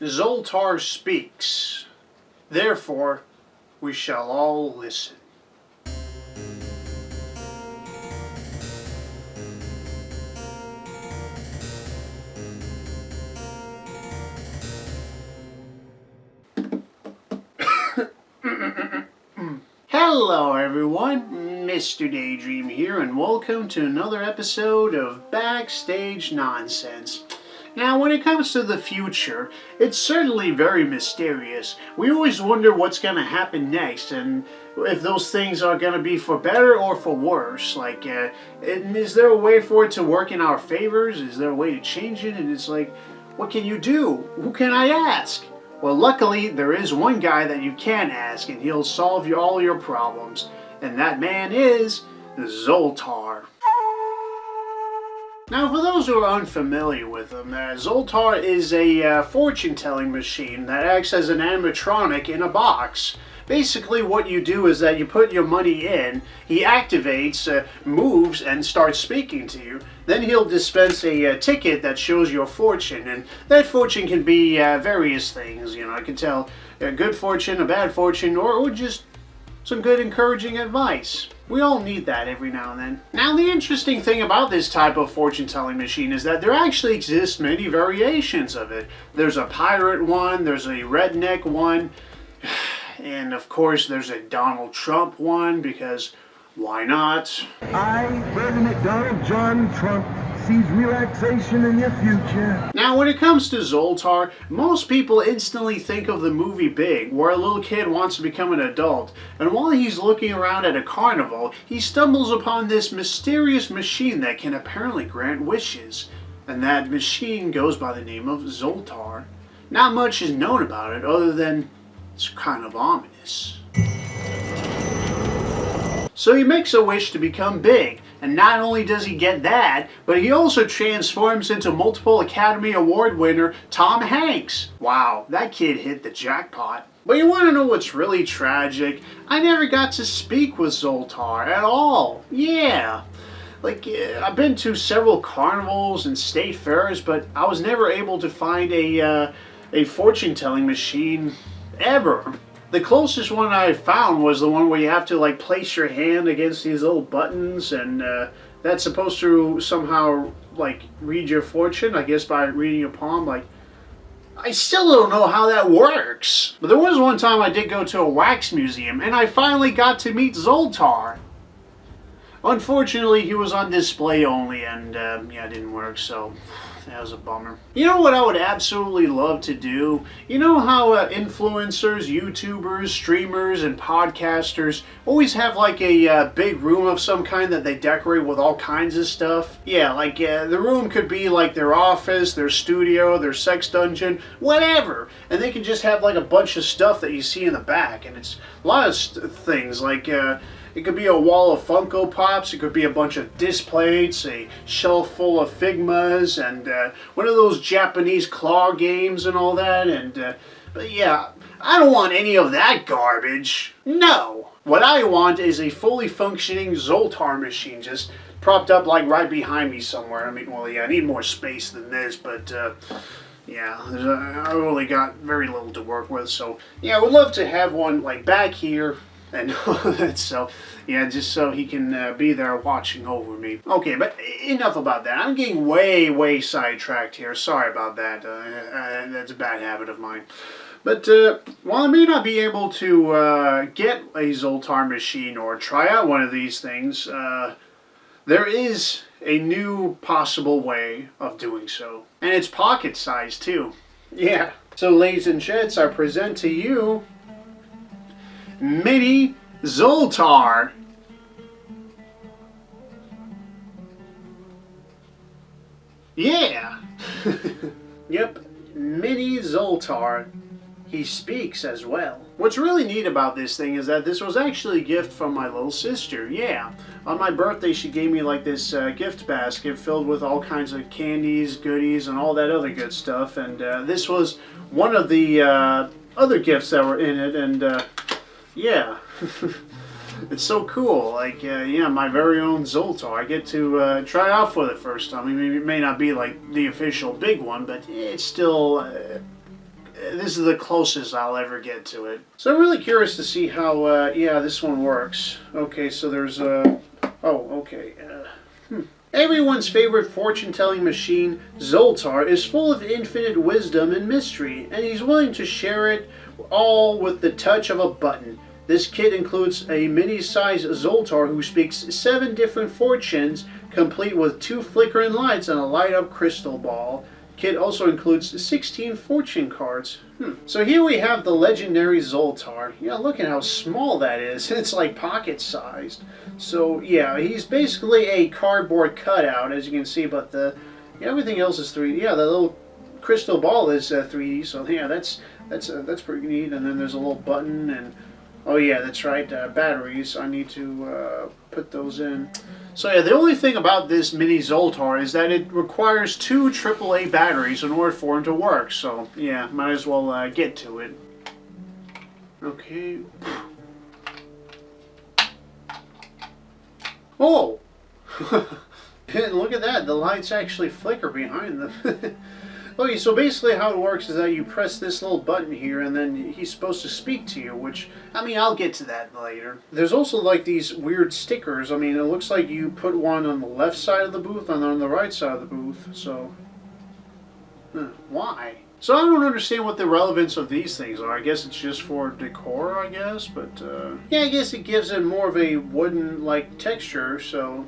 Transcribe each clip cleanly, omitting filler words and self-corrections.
Zoltar speaks. Therefore, we shall all listen. Hello everyone, Mr. Daydream here, and welcome to another episode of Backstage Nonsense. Now, when it comes to the future, it's certainly very mysterious. We always wonder what's going to happen next, and if those things are going to be for better or for worse. Like, is there a way for it to work in our favors? Is there a way to change it? And it's like, what can you do? Who can I ask? Well, luckily, there is one guy that you can ask, and he'll solve all your problems. And that man is Zoltar. Now, for those who are unfamiliar with him, Zoltar is a fortune-telling machine that acts as an animatronic in a box. Basically, what you do is that you put your money in, he activates, moves, and starts speaking to you. Then he'll dispense a ticket that shows your fortune, and that fortune can be various things. You know, I can tell a good fortune, a bad fortune, or just some good encouraging advice. We all need that every now and then. Now, the interesting thing about this type of fortune-telling machine is that there actually exist many variations of it. There's a pirate one, there's a redneck one, and of course there's a Donald Trump one, because why not? I, President Donald John Trump, sees relaxation in your future. Now, when it comes to Zoltar, most people instantly think of the movie Big, where a little kid wants to become an adult, and while he's looking around at a carnival, he stumbles upon this mysterious machine that can apparently grant wishes, and that machine goes by the name of Zoltar. Not much is known about it other than it's kind of ominous. So he makes a wish to become big, and not only does he get that, but he also transforms into multiple Academy Award winner Tom Hanks. Wow, that kid hit the jackpot. But you want to know what's really tragic? I never got to speak with Zoltar at all. Yeah. Like, I've been to several carnivals and state fairs, but I was never able to find a fortune-telling machine ever. The closest one I found was the one where you have to like place your hand against these little buttons, and that's supposed to somehow like read your fortune, I guess by reading your palm. Like, I still don't know how that works. But there was one time I did go to a wax museum, and I finally got to meet Zoltar. Unfortunately, he was on display only, and yeah, it didn't work, so that was a bummer. You know what I would absolutely love to do? You know how influencers, YouTubers, streamers, and podcasters always have like a big room of some kind that they decorate with all kinds of stuff? Yeah, like the room could be like their office, their studio, their sex dungeon, whatever. And they can just have like a bunch of stuff that you see in the back. And it's a lot of things like it could be a wall of Funko Pops, it could be a bunch of disc plates, a shelf full of Figmas, and one of those Japanese claw games and all that, and but yeah, I don't want any of that garbage. No! What I want is a fully functioning Zoltar machine just propped up like right behind me somewhere. I mean, well, yeah, I need more space than this, but yeah, I only got very little to work with, so yeah, I would love to have one like back here. And so, yeah, just so he can be there watching over me. Okay, but enough about that. I'm getting way sidetracked here. Sorry about that. That's a bad habit of mine. But while I may not be able to get a Zoltar machine or try out one of these things, there is a new possible way of doing so. And it's pocket size, too. Yeah. So, ladies and gents, I present to you Mini Zoltar. Yeah. Yep, Mini Zoltar. He speaks as well. What's really neat about this thing is that this was actually a gift from my little sister. Yeah. On my birthday, she gave me like this gift basket filled with all kinds of candies, goodies, and all that other good stuff. And this was one of the other gifts that were in it. And yeah, it's so cool. Like, yeah, my very own Zoltar. I get to try out for the first time. I mean, it may not be like the official big one, but it's still this is the closest I'll ever get to it. So I'm really curious to see how, yeah, this one works. Okay, so there's oh, okay. Everyone's favorite fortune-telling machine, Zoltar, is full of infinite wisdom and mystery, and he's willing to share it all with the touch of a button. This kit includes a mini-sized Zoltar who speaks 7 different fortunes, complete with 2 flickering lights and a light-up crystal ball. Kit also includes 16 fortune cards. So here we have the legendary Zoltar. Yeah, look at how small that is. It's like pocket-sized. So yeah, he's basically a cardboard cutout, as you can see, but everything else is 3D. Yeah, the little crystal ball is 3D. So yeah, that's pretty neat. And then there's a little button, and oh yeah, that's right, batteries. I need to put those in. So yeah, the only thing about this mini Zoltar is that it requires 2 AAA batteries in order for it to work. So yeah, might as well get to it. Okay. Oh! Look at that, the lights actually flicker behind them. Okay, so basically how it works is that you press this little button here and then he's supposed to speak to you, which, I mean, I'll get to that later. There's also like these weird stickers. I mean, it looks like you put one on the left side of the booth and on the right side of the booth, so... why? So I don't understand what the relevance of these things are. I guess it's just for decor, I guess, but, yeah, I guess it gives it more of a wooden-like texture, so,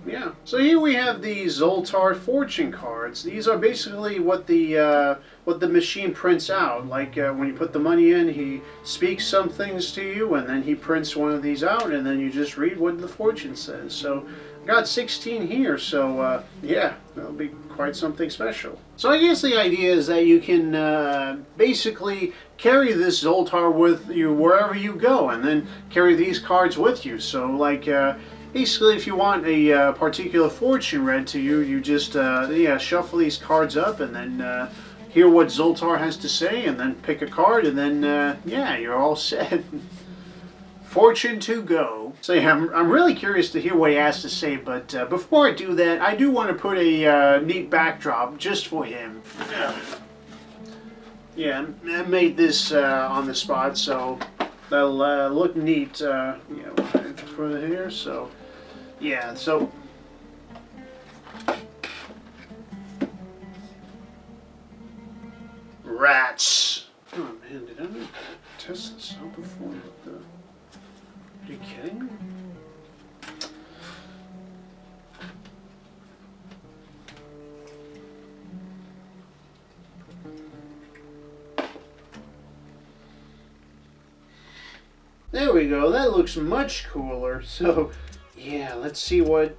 yeah. So here we have the Zoltar fortune cards. These are basically what the machine prints out. Like when you put the money in, he speaks some things to you, and then he prints one of these out, and then you just read what the fortune says. So I got 16 here, so yeah, that'll be quite something special. So I guess the idea is that you can basically carry this Zoltar with you wherever you go, and then carry these cards with you. So like basically, if you want a particular fortune read to you, you just yeah, shuffle these cards up and then hear what Zoltar has to say, and then pick a card, and then yeah, you're all set. Fortune to go. So yeah, I'm really curious to hear what he has to say, but before I do that, I do want to put a neat backdrop just for him. Yeah, I made this on the spot, so that'll look neat. Yeah, for here, so. Yeah, so rats. Oh man, did I not test this out before? Are you kidding me? There we go. That looks much cooler. So. Yeah, let's see what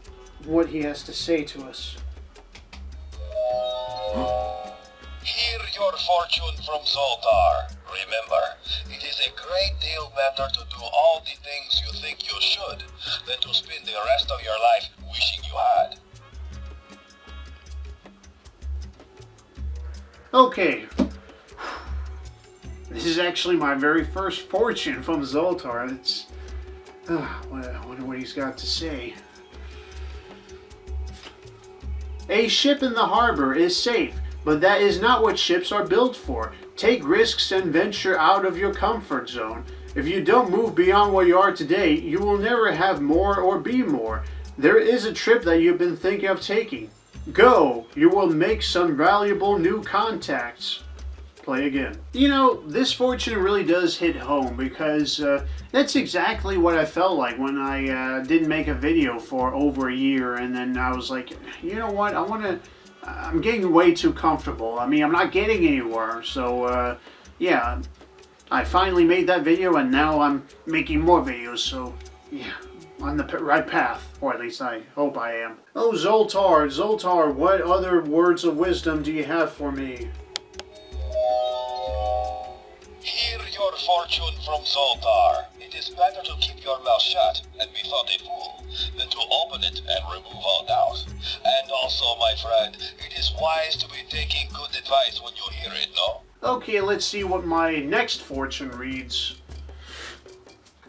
he has to say to us. Hear your fortune from Zoltar. Remember, it is a great deal better to do all the things you think you should than to spend the rest of your life wishing you had. Okay. This is actually my very first fortune from Zoltar. It's... I wonder what he's got to say. A ship in the harbor is safe, but that is not what ships are built for. Take risks and venture out of your comfort zone. If you don't move beyond where you are today, you will never have more or be more. There is a trip that you've been thinking of taking. Go! You will make some valuable new contacts. Play again. You know, this fortune really does hit home because that's exactly what I felt like when I didn't make a video for over a year, and then I was like, you know what, I'm getting way too comfortable. I mean, I'm not getting anywhere, so yeah, I finally made that video, and now I'm making more videos, so yeah, on the right path, or at least I hope I am. Oh, Zoltar, what other words of wisdom do you have for me? Hear your fortune from Zoltar. It is better to keep your mouth shut and be thought a fool than to open it and remove all doubt. And also, my friend, it is wise to be taking good advice when you hear it, no? Okay, let's see what my next fortune reads.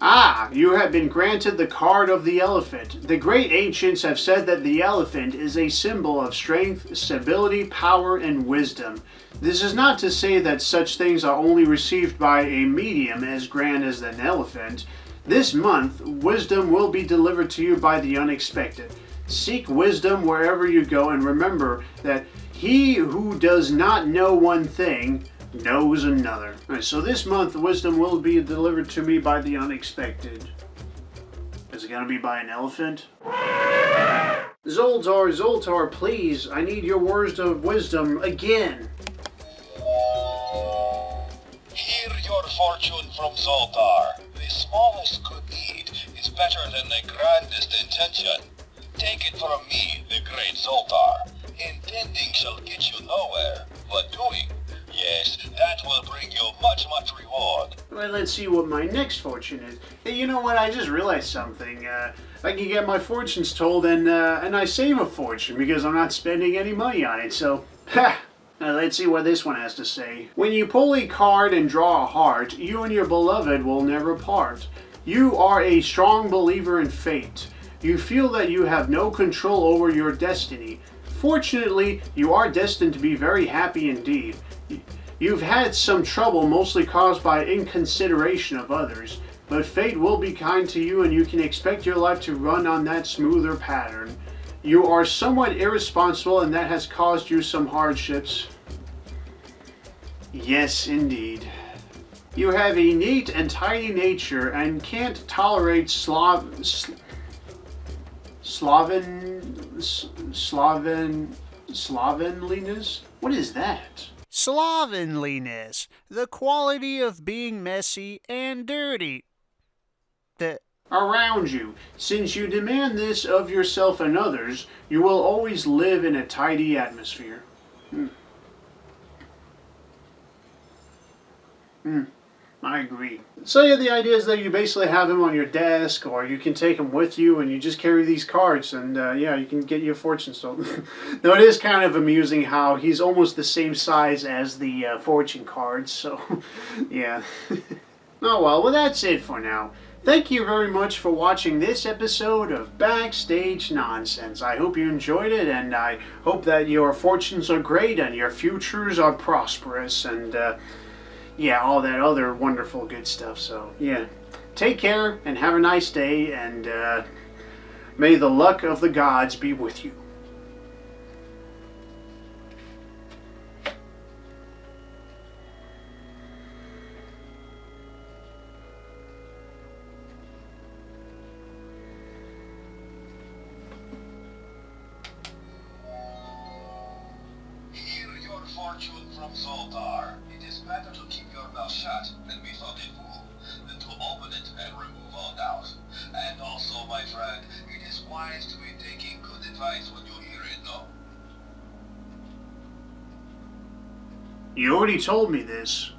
Ah, you have been granted the card of the elephant. The great ancients have said that the elephant is a symbol of strength, stability, power, and wisdom. This is not to say that such things are only received by a medium as grand as an elephant. This month, wisdom will be delivered to you by the unexpected. Seek wisdom wherever you go, and remember that he who does not know one thing knows another. All right, so this month, wisdom will be delivered to me by the unexpected. Is it going to be by an elephant? Zoltar, please, I need your words of wisdom again. Hear your fortune from Zoltar. The smallest good deed is better than the grandest intention. Take it from me, the great Zoltar. Intending shall get you nowhere, but doing, yes, that will bring you much reward. Well, let's see what my next fortune is. Hey, you know what? I just realized something. I can get my fortunes told, and I save a fortune because I'm not spending any money on it. So, let's see what this one has to say. When you pull a card and draw a heart, you and your beloved will never part. You are a strong believer in fate. You feel that you have no control over your destiny. Fortunately, you are destined to be very happy indeed. You've had some trouble, mostly caused by inconsideration of others, but fate will be kind to you and you can expect your life to run on that smoother pattern. You are somewhat irresponsible and that has caused you some hardships. Yes, indeed. You have a neat and tidy nature and can't tolerate slovenliness? What is that? Slovenliness, the quality of being messy and dirty. Around you. Since you demand this of yourself and others, you will always live in a tidy atmosphere. I agree. So yeah, the idea is that you basically have him on your desk, or you can take him with you, and you just carry these cards, and yeah, you can get your fortune told. Though it is kind of amusing how he's almost the same size as the fortune cards, so yeah. Oh well, that's it for now. Thank you very much for watching this episode of Backstage Nonsense. I hope you enjoyed it, and I hope that your fortunes are great and your futures are prosperous, and yeah, all that other wonderful good stuff. So, yeah. Take care and have a nice day, and may the luck of the gods be with you. Hear your fortune from Zoltar. It is better to keep your mouth shut and be thought a fool than to open it and remove all doubt. And also, my friend, it is wise to be taking good advice when you hear it, no? You already told me this.